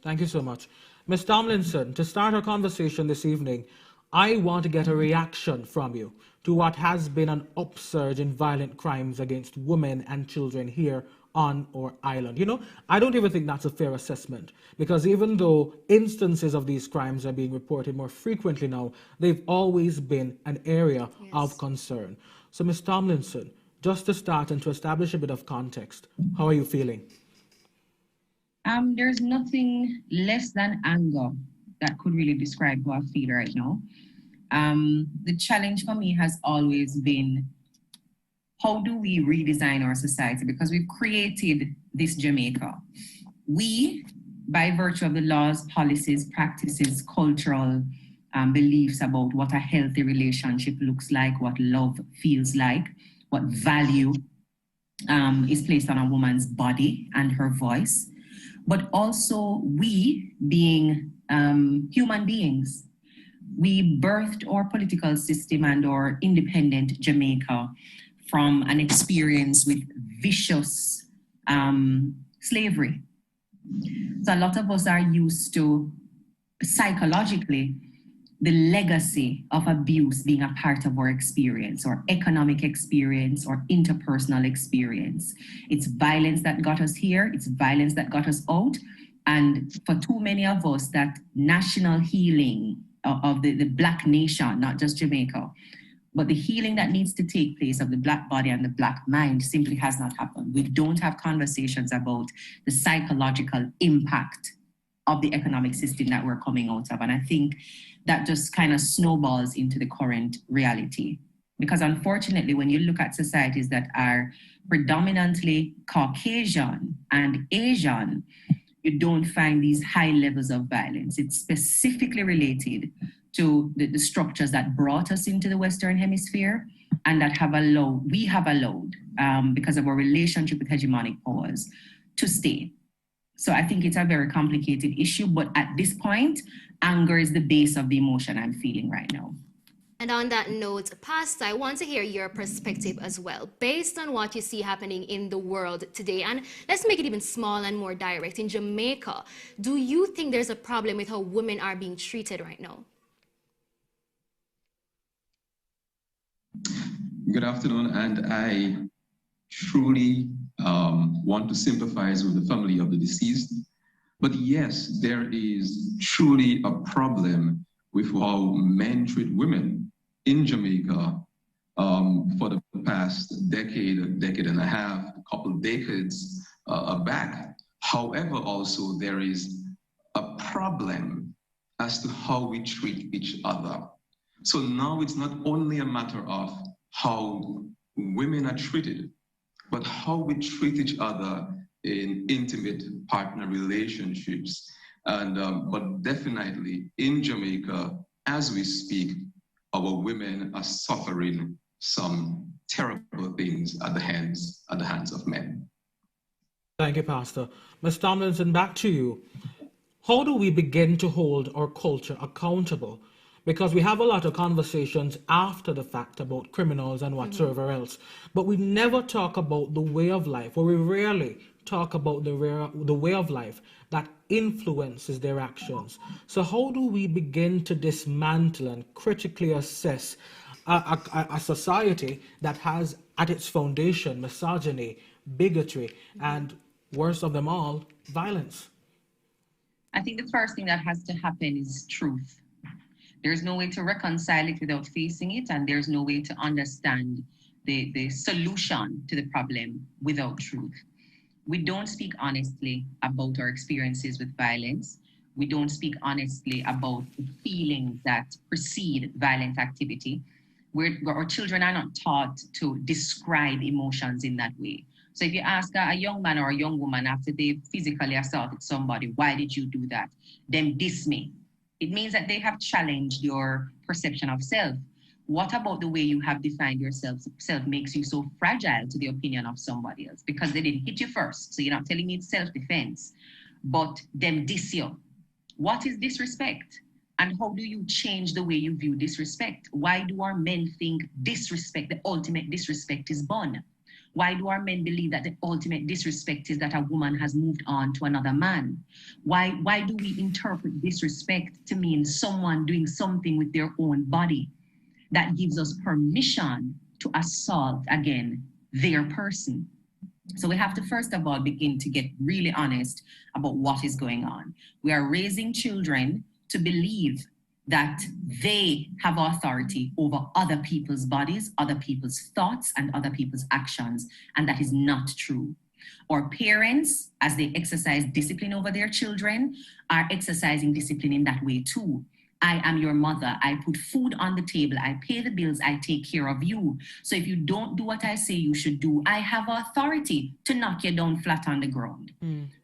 Thank you so much. Ms. Tomlinson, to start our conversation this evening, I want to get a reaction from you to what has been an upsurge in violent crimes against women and children here on our island. I don't even think that's a fair assessment because even though instances of these crimes are being reported more frequently now, they've always been an area of concern. So, Ms. Tomlinson, just to start and to establish a bit of context, how are you feeling? There's nothing less than anger that could really describe how I feel right now. The challenge for me has always been, how do we redesign our society? Because we've created this Jamaica. We, by virtue of the laws, policies, practices, cultural beliefs about what a healthy relationship looks like, what love feels like, what value is placed on a woman's body and her voice, but also we being human beings. We birthed our political system and our independent Jamaica from an experience with vicious slavery. So a lot of us are used to, psychologically, the legacy of abuse being a part of our experience, or economic experience, or interpersonal experience. It's violence that got us here, it's violence that got us out. And for too many of us, that national healing of the Black nation, not just Jamaica, but the healing that needs to take place of the Black body and the Black mind simply has not happened. We don't have conversations about the psychological impact of the economic system that we're coming out of. And I think that just kind of snowballs into the current reality. Because unfortunately, when you look at societies that are predominantly Caucasian and Asian, you don't find these high levels of violence. It's specifically related to the structures that brought us into the Western Hemisphere and that we have allowed, because of our relationship with hegemonic powers, to stay. So I think it's a very complicated issue, but at this point, anger is the base of the emotion I'm feeling right now. And on that note, Pastor, I want to hear your perspective as well, based on what you see happening in the world today. And let's make it even small and more direct. In Jamaica, do you think there's a problem with how women are being treated right now? Good afternoon, and I truly want to sympathize with the family of the deceased. But yes, there is truly a problem with how men treat women in Jamaica for the past decade and a half, a couple of decades back. However, also there is a problem as to how we treat each other. So now it's not only a matter of how women are treated, but how we treat each other in intimate partner relationships. And but definitely in Jamaica, as we speak, our women are suffering some terrible things at the hands of men. Thank you, Pastor. Ms. Tomlinson, back to you. How do we begin to hold our culture accountable? Because we have a lot of conversations after the fact about criminals and whatsoever else, but we never talk about the way of life, or we rarely talk about the way of life that influences their actions. So how do we begin to dismantle and critically assess a society that has at its foundation misogyny, bigotry, and worst of them all, violence? I think the first thing that has to happen is truth. There's no way to reconcile it without facing it, and there's no way to understand the solution to the problem without truth. We don't speak honestly about our experiences with violence. We don't speak honestly about the feelings that precede violent activity. Our children are not taught to describe emotions in that way. So if you ask a young man or a young woman after they physically assaulted somebody, why did you do that? Then diss me. It means that they have challenged your perception of self. What about the way you have defined yourself makes you so fragile to the opinion of somebody else? Because they didn't hit you first. So you're not telling me it's self-defense, but them diss you. What is disrespect? And how do you change the way you view disrespect? Why do our men think disrespect, the ultimate disrespect, is born? Why do our men believe that the ultimate disrespect is that a woman has moved on to another man? Why do we interpret disrespect to mean someone doing something with their own body that gives us permission to assault, again, their person? So we have to, first of all, begin to get really honest about what is going on. We are raising children to believe that they have authority over other people's bodies, other people's thoughts, and other people's actions, and that is not true. Or parents, as they exercise discipline over their children, are exercising discipline in that way too. I am your mother. I put food on the table. I pay the bills. I take care of you. So if you don't do what I say you should do, I have authority to knock you down flat on the ground.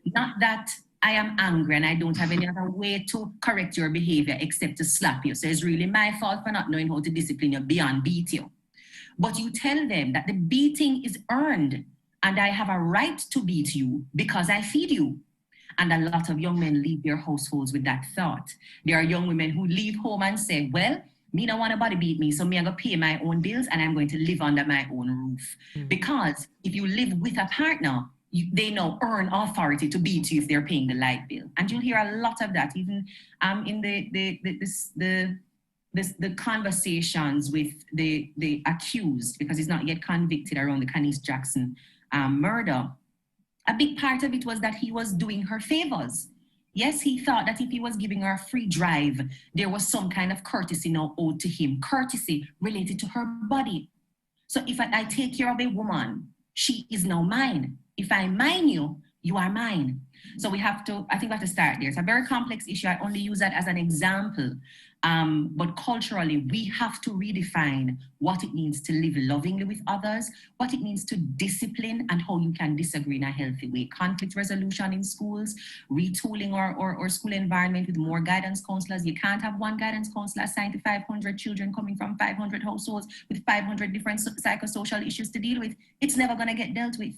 Not that I am angry and I don't have any other way to correct your behavior except to slap you. So it's really my fault for not knowing how to discipline you beyond beat you. But you tell them that the beating is earned and I have a right to beat you because I feed you. And a lot of young men leave their households with that thought. There are young women who leave home and say, well, me don't want nobody beat me, so me I'm going to pay my own bills and I'm going to live under my own roof. Because if you live with a partner, they now earn authority to beat you if they're paying the light bill. And you'll hear a lot of that, even in the conversations with the accused, because he's not yet convicted around the Kanice Jackson murder. A big part of it was that he was doing her favors. Yes, he thought that if he was giving her a free drive, there was some kind of courtesy now owed to him, courtesy related to her body. So if I take care of a woman, she is now mine. If I mine you, you are mine. So I think we have to start there. It's a very complex issue. I only use that as an example. But culturally, we have to redefine what it means to live lovingly with others, what it means to discipline, and how you can disagree in a healthy way. Conflict resolution in schools, retooling our school environment with more guidance counselors. You can't have one guidance counselor assigned to 500 children coming from 500 households with 500 different psychosocial issues to deal with. It's never going to get dealt with.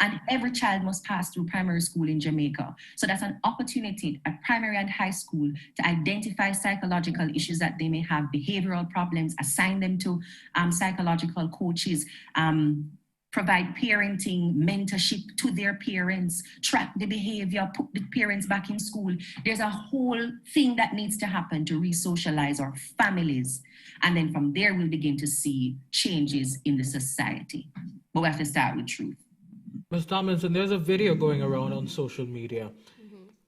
And every child must pass through primary school in Jamaica. So that's an opportunity at primary and high school to identify psychological issues that they may have, behavioral problems, assign them to psychological coaches, provide parenting, mentorship to their parents, track the behavior, put the parents back in school. There's a whole thing that needs to happen to re-socialize our families. And then from there, we'll begin to see changes in the society. But we have to start with truth. Ms. Tomlinson, there's a video going around on social media.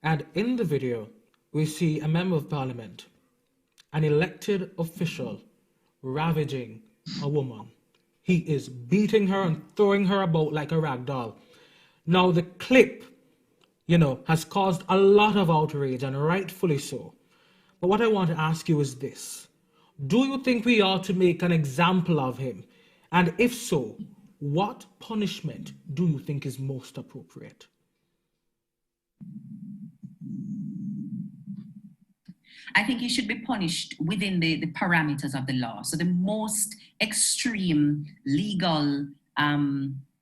And in the video, we see a member of parliament, an elected official, ravaging a woman. He is beating her and throwing her about like a rag doll. Now, the clip, has caused a lot of outrage, and rightfully so. But what I want to ask you is this. Do you think we ought to make an example of him? And if so, what punishment do you think is most appropriate? I think he should be punished within the parameters of the law. So the most extreme legal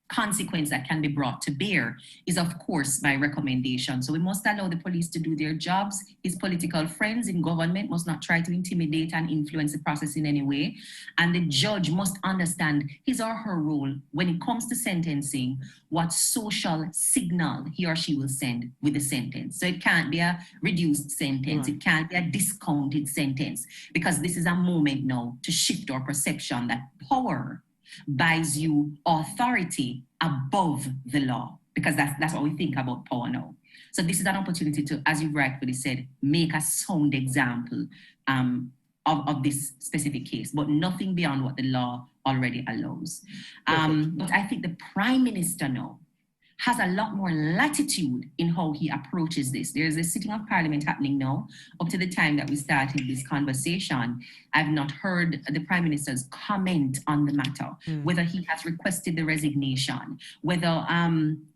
consequence that can be brought to bear is, of course, by recommendation. So we must allow the police to do their jobs. His political friends in government must not try to intimidate and influence the process in any way. And the judge must understand his or her role when it comes to sentencing, what social signal he or she will send with the sentence. So it can't be a reduced sentence. It can't be a discounted sentence, because this is a moment now to shift our perception that power buys you authority above the law, because that's what we think about power now. So this is an opportunity to, as you rightfully said, make a sound example of this specific case, but nothing beyond what the law already allows. But I think the Prime Minister now has a lot more latitude in how he approaches this. There's a sitting of Parliament happening now. Up to the time that we started this conversation, I've not heard the Prime Minister's comment on the matter, whether he has requested the resignation, whether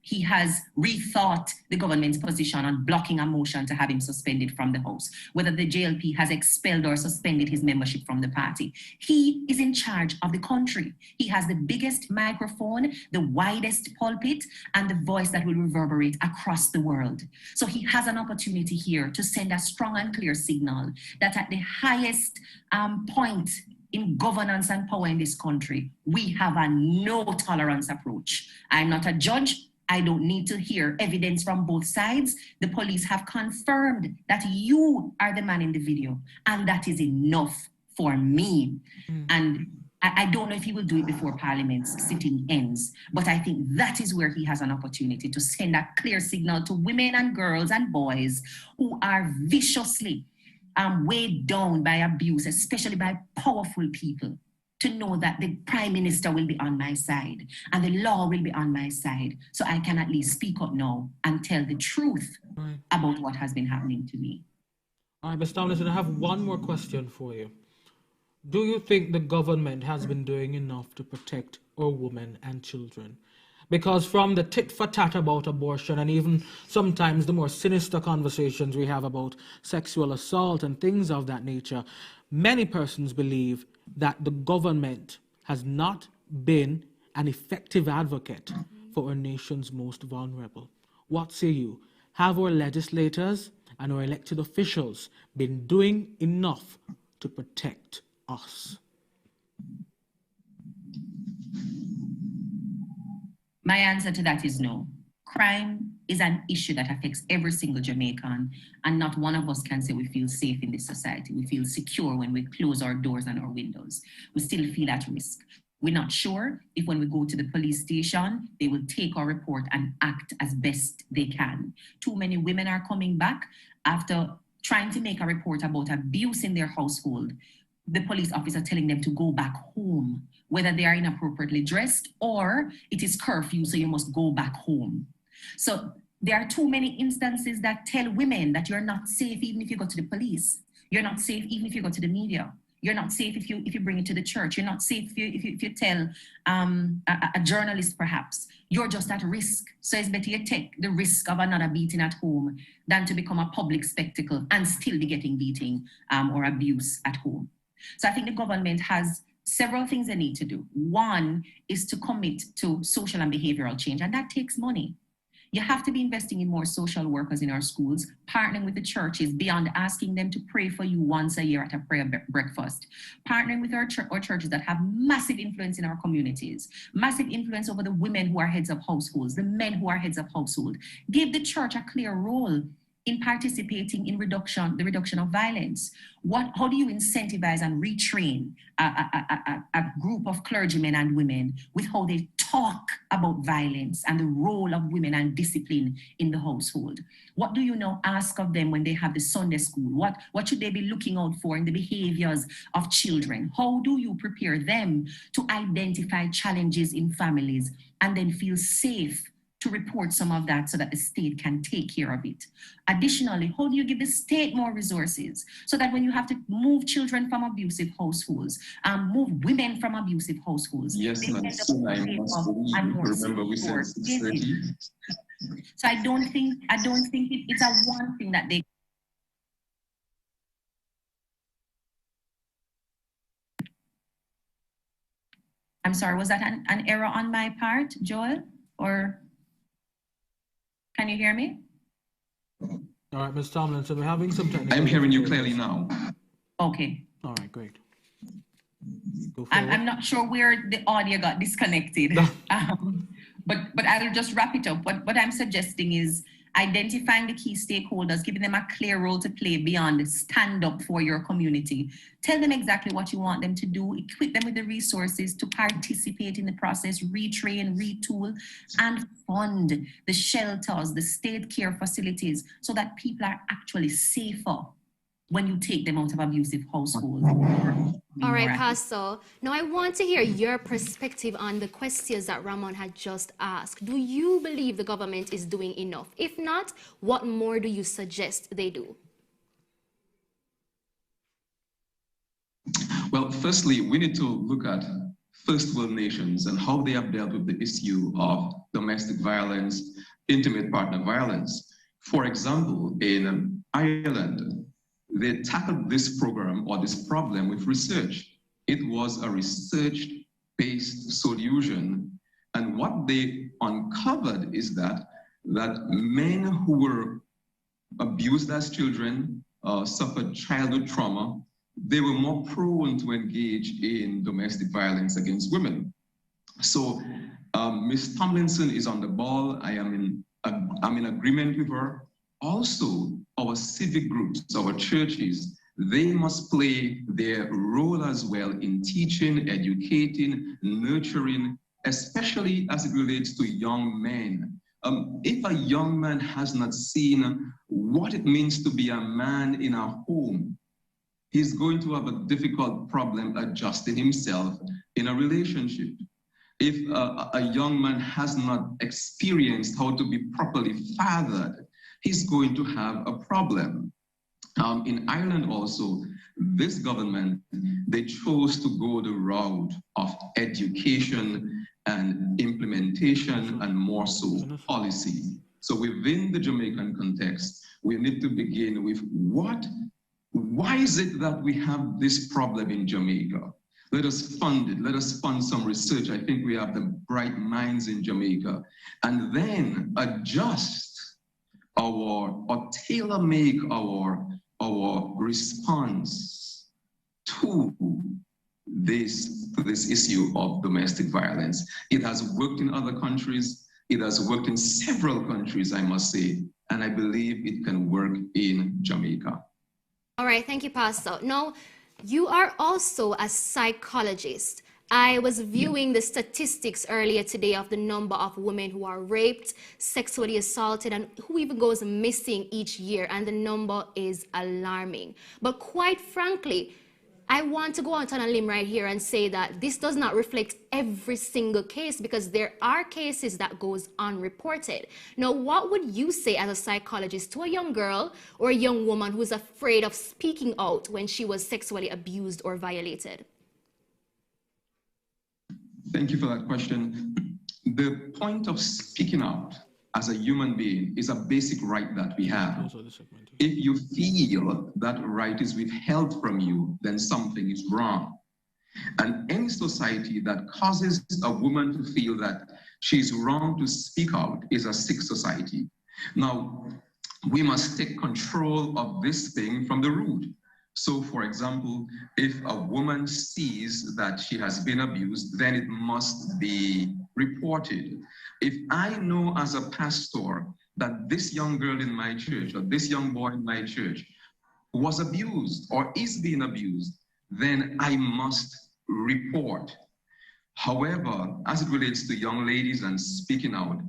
he has rethought the government's position on blocking a motion to have him suspended from the House, whether the JLP has expelled or suspended his membership from the party. He is in charge of the country. He has the biggest microphone, the widest pulpit, and the voice that will reverberate across the world. So he has an opportunity here to send a strong and clear signal that at the highest point in governance and power in this country, we have a no tolerance approach. I'm not a judge. I don't need to hear evidence from both sides. The police have confirmed that you are the man in the video, and that is enough for me. And I don't know if he will do it before Parliament's sitting ends, but I think that is where he has an opportunity to send a clear signal to women and girls and boys who are viciously weighed down by abuse, especially by powerful people, to know that the Prime Minister will be on my side and the law will be on my side. So I can at least speak up now and tell the truth about what has been happening to me. All right, Ms. Tomlinson, I have one more question for you. Do you think the government has been doing enough to protect our women and children? Because from the tit for tat about abortion and even sometimes the more sinister conversations we have about sexual assault and things of that nature, many persons believe that the government has not been an effective advocate for our nation's most vulnerable. What say you? Have our legislators and our elected officials been doing enough to protect us? My answer to that is no. Crime is an issue that affects every single Jamaican, and not one of us can say we feel safe in this society. We feel secure when we close our doors and our windows. We still feel at risk. We're not sure if when we go to the police station, they will take our report and act as best they can. Too many women are coming back after trying to make a report about abuse in their household. The police officer telling them to go back home, whether they are inappropriately dressed or it is curfew, so you must go back home. So there are too many instances that tell women that you're not safe even if you go to the police. You're not safe even if you go to the media. You're not safe if you bring it to the church. You're not safe if you tell a journalist, perhaps. You're just at risk. So it's better you take the risk of another beating at home than to become a public spectacle and still be getting beating or abuse at home. So I think the government has several things they need to do. One is to commit to social and behavioral change, and that takes money. You have to be investing in more social workers in our schools, partnering with the churches beyond asking them to pray for you once a year at a prayer breakfast, partnering with our churches that have massive influence in our communities, massive influence over the women who are heads of households, the men who are heads of household. Give the church a clear role in participating in the reduction of violence. How do you incentivize and retrain a group of clergymen and women with how they talk about violence and the role of women and discipline in the household? What do you now ask of them when they have the Sunday school? What should they be looking out for in the behaviors of children? How do you prepare them to identify challenges in families and then feel safe to report some of that so that the state can take care of it? Additionally, how do you give the state more resources so that when you have to move children from abusive households, move women from abusive households, yes, they end up and more remember we said 6:30. So I don't think it's a one thing that they. I'm sorry, was that an error on my part, Joel, or? Can you hear me? All right, Ms. Tomlinson, we're having some technical I'm hearing you clearly now. Okay. All right, great. I'm not sure where the audio got disconnected, but I'll just wrap it up. What I'm suggesting is identifying the key stakeholders, giving them a clear role to play beyond stand up for your community. Tell them exactly what you want them to do, equip them with the resources to participate in the process, retrain, retool, and fund the shelters, the state care facilities, so that people are actually safer when you take them out of abusive households. All right, Pastor. Now I want to hear your perspective on the questions that Ramon had just asked. Do you believe the government is doing enough? If not, what more do you suggest they do? Well, firstly, we need to look at first world nations and how they have dealt with the issue of domestic violence, intimate partner violence. For example, in Ireland, they tackled this program or this problem with research. It was a research-based solution. And what they uncovered is that men who were abused as children, suffered childhood trauma, they were more prone to engage in domestic violence against women. So Ms. Tomlinson is on the ball. I'm in agreement with her. Also, our civic groups, our churches, they must play their role as well in teaching, educating, nurturing, especially as it relates to young men. If a young man has not seen what it means to be a man in a home, he's going to have a difficult problem adjusting himself in a relationship. If a young man has not experienced how to be properly fathered, he's going to have a problem. In Ireland also, this government, they chose to go the route of education and implementation and more so policy. So within the Jamaican context, we need to begin with why is it that we have this problem in Jamaica? Let us fund it. Let us fund some research. I think we have the bright minds in Jamaica. And then adjust or tailor-make our response to this issue of domestic violence. It has worked in other countries. It has worked in several countries, I must say. And I believe it can work in Jamaica. All right, thank you, Pastor. Now, you are also a psychologist. I was viewing the statistics earlier today of the number of women who are raped, sexually assaulted, and who even goes missing each year, and the number is alarming. But quite frankly, I want to go out on a limb right here and say that this does not reflect every single case, because there are cases that goes unreported. Now, what would you say as a psychologist to a young girl or a young woman who's afraid of speaking out when she was sexually abused or violated? Thank you for that question. The point of speaking out as a human being is a basic right that we have. If you feel that right is withheld from you, then something is wrong. And any society that causes a woman to feel that she's wrong to speak out is a sick society. Now, we must take control of this thing from the root. So, for example, if a woman sees that she has been abused, then it must be reported. If I know as a pastor that this young girl in my church or this young boy in my church was abused or is being abused, then I must report. However, as it relates to young ladies and speaking out,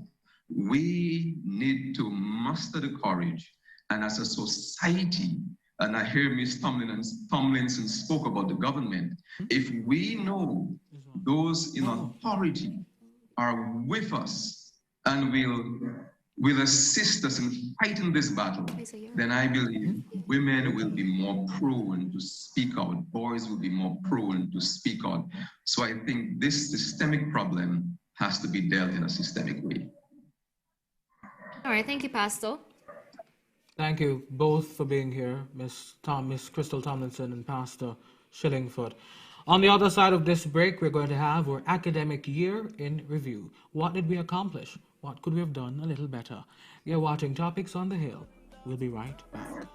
we need to muster the courage, and as a society, and I hear Ms. Tomlinson spoke about the government. If we know those in authority are with us and will assist us in fighting this battle, then I believe women will be more prone to speak out. Boys will be more prone to speak out. So I think this systemic problem has to be dealt in a systemic way. All right, thank you, Pastor. Thank you both for being here, Miss Krystal Tomlinson and Pastor Shillingford. On the other side of this break, we're going to have our academic year in review. What did we accomplish? What could we have done a little better? You're watching Topics on the Hill. We'll be right back.